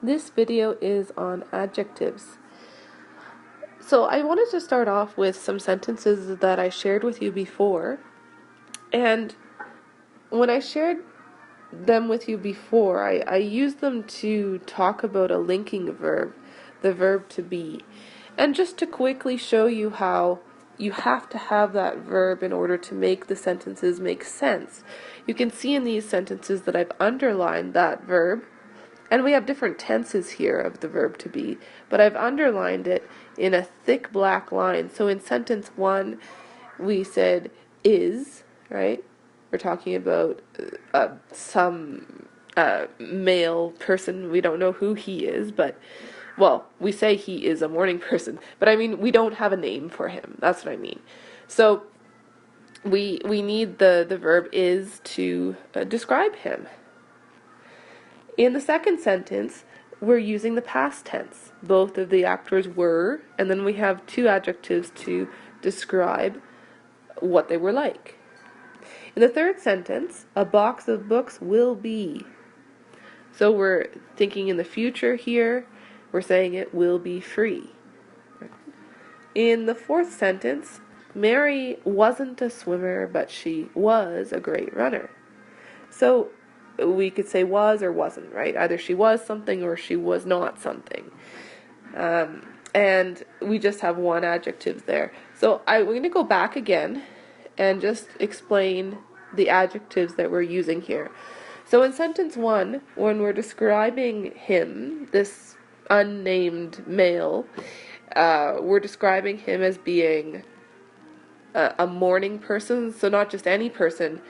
This video is on adjectives. So I wanted to start off with some sentences that I shared with you before. And when I shared them with you before, I used them to talk about a linking verb, the verb to be. And just to quickly show you how you have to have that verb in order to make the sentences make sense. You can see in these sentences that I've underlined that verb. And we have different tenses here of the verb to be, but I've underlined it in a thick black line. So in sentence 1, we said is, right? We're talking about some male person. We don't know who he is, but, well, we say he is a morning person, but I mean, we don't have a name for him. That's what I mean. So we need the verb is to describe him. In the second sentence, we're using the past tense. Both of the actors were, and then we have two adjectives to describe what they were like. In the third sentence, a box of books will be. So we're thinking in the future here, we're saying it will be free. In the fourth sentence, Mary wasn't a swimmer, but she was a great runner. So we could say was or wasn't, right? Either she was something or she was not something. And we just have one adjective there. So we're going to go back again and just explain the adjectives that we're using here. So in sentence 1, when we're describing him, this unnamed male, we're describing him as being a morning person. So not just any person,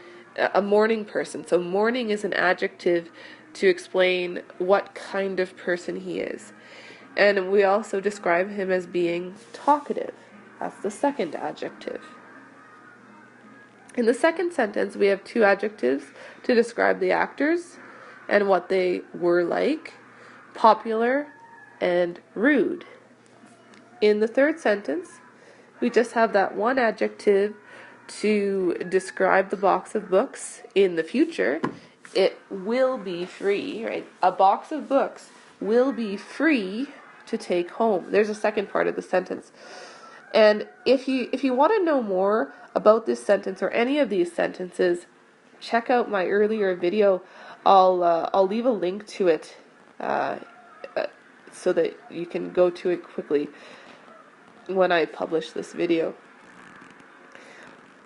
a morning person. So morning is an adjective to explain what kind of person he is. And we also describe him as being talkative. That's the second adjective. In the second sentence, we have two adjectives to describe the actors and what they were like: popular and rude. In the third sentence, we just have that one adjective to describe the box of books. In the future, it will be free, right? A box of books will be free to take home. There's a second part of the sentence. And if you want to know more about this sentence or any of these sentences, check out my earlier video. I'll leave a link to it so that you can go to it quickly when I publish this video.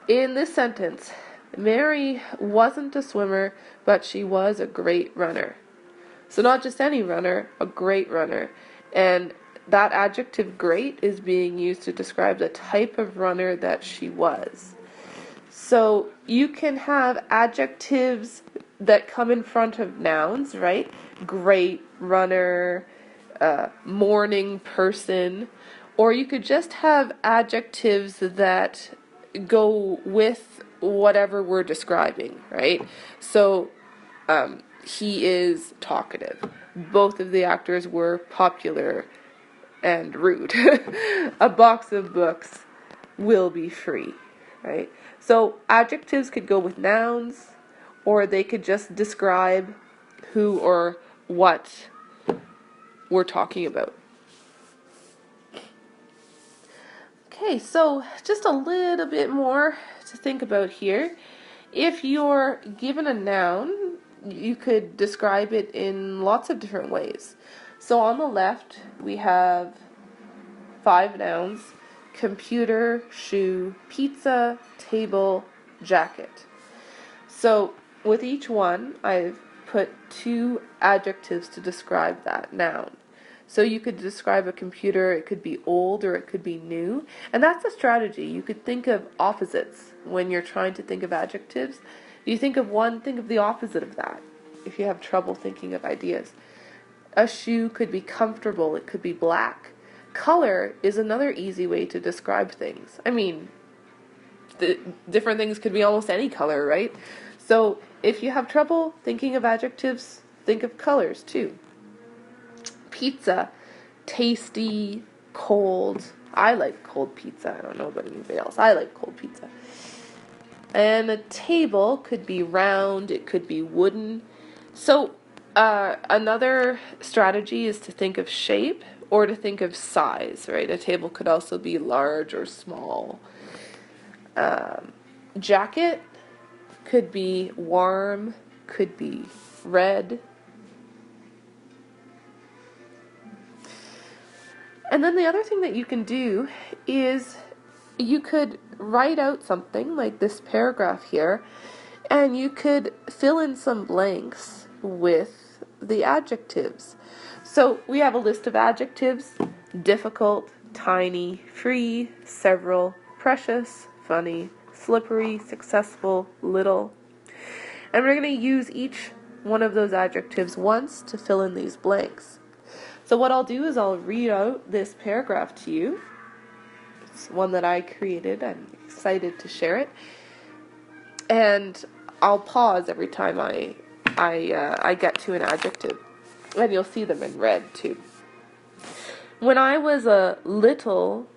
In this sentence, Mary wasn't a swimmer, but she was a great runner. So not just any runner, a great runner. And that adjective great is being used to describe the type of runner that she was. So you can have adjectives that come in front of nouns, right? Great runner, morning person. Or you could just have adjectives that go with whatever we're describing, right? So he is talkative. Both of the actors were popular and rude. A box of books will be free, right? So adjectives could go with nouns, or they could just describe who or what we're talking about. Okay, so just a little bit more to think about here. If you're given a noun, you could describe it in lots of different ways. So on the left, we have 5 nouns: computer, shoe, pizza, table, jacket. So with each one, I've put 2 adjectives to describe that noun. So you could describe a computer, it could be old or it could be new. And that's a strategy. You could think of opposites when you're trying to think of adjectives. If you think of one, think of the opposite of that if you have trouble thinking of ideas. A shoe could be comfortable, it could be black. Color is another easy way to describe things. I mean, the different things could be almost any color, right? So if you have trouble thinking of adjectives, think of colors too. Pizza, tasty, cold. I like cold pizza. I don't know about anybody else. I like cold pizza. And a table could be round, it could be wooden. So Another strategy is to think of shape or to think of size, right? A table could also be large or small. Jacket could be warm, could be red. And then the other thing that you can do is you could write out something like this paragraph here, and you could fill in some blanks with the adjectives. So we have a list of adjectives: difficult, tiny, free, several, precious, funny, slippery, successful, little. And we're going to use each one of those adjectives once to fill in these blanks. So what I'll do is I'll read out this paragraph to you. It's one that I created. I'm excited to share it. And I'll pause every time I get to an adjective. And you'll see them in red too. When I was a little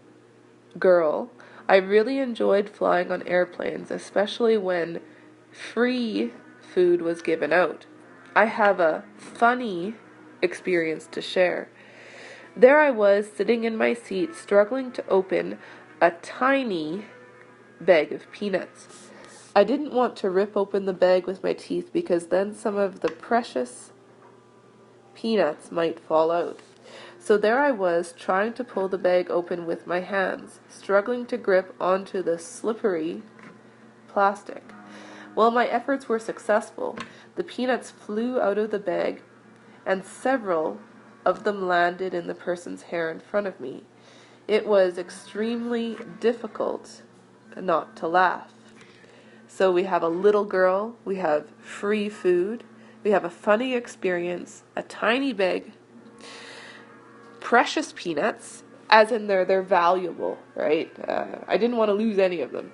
girl, I really enjoyed flying on airplanes, especially when free food was given out. I have a funny experience to share. There I was, sitting in my seat, struggling to open a tiny bag of peanuts. I didn't want to rip open the bag with my teeth because then some of the precious peanuts might fall out. So there I was, trying to pull the bag open with my hands, struggling to grip onto the slippery plastic. Well, my efforts were successful. The peanuts flew out of the bag, and several of them landed in the person's hair in front of me. It was extremely difficult not to laugh. So we have a little girl, we have free food, we have a funny experience, a tiny bag, precious peanuts, as in they're valuable, right? I didn't want to lose any of them.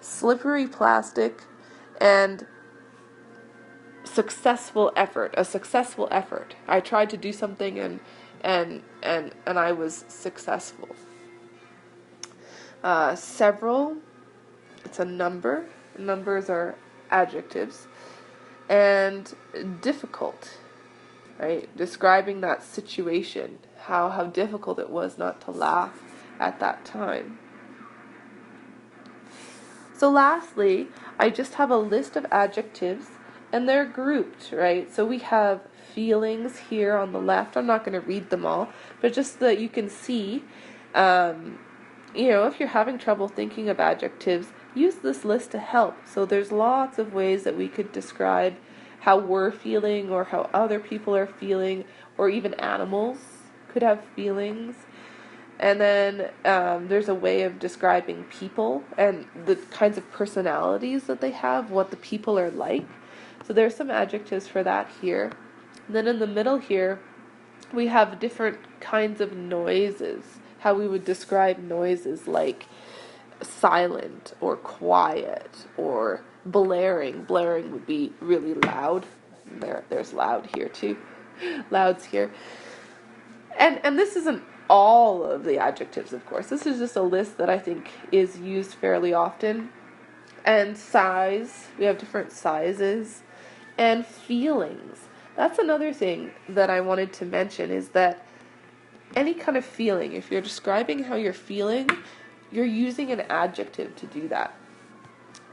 Slippery plastic, and successful effort, a successful effort. I tried to do something and I was successful. Several, it's a number. Numbers are adjectives. And difficult, right? Describing that situation, how difficult it was not to laugh at that time. So lastly, I just have a list of adjectives, and they're grouped, right? So we have feelings here on the left. I'm not going to read them all, but just so that you can see, if you're having trouble thinking of adjectives, use this list to help. So there's lots of ways that we could describe how we're feeling or how other people are feeling, or even animals could have feelings. And then there's a way of describing people and the kinds of personalities that they have, what the people are like. So there's some adjectives for that here. And then in the middle here, we have different kinds of noises, how we would describe noises like silent or quiet or blaring. Blaring would be really loud. There's loud here too. Loud's here. And this isn't all of the adjectives, of course. This is just a list that I think is used fairly often. And size, we have different sizes. And feelings. That's another thing that I wanted to mention, is that any kind of feeling, if you're describing how you're feeling, you're using an adjective to do that.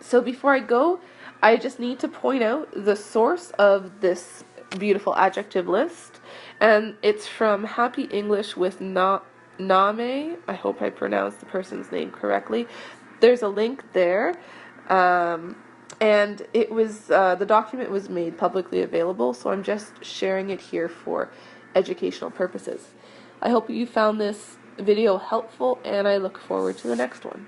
So before I go, I just need to point out the source of this beautiful adjective list, and it's from Happy English with Name. I hope I pronounced the person's name correctly. There's a link there, and it was the document was made publicly available, so I'm just sharing it here for educational purposes. I hope you found this video helpful, and I look forward to the next one.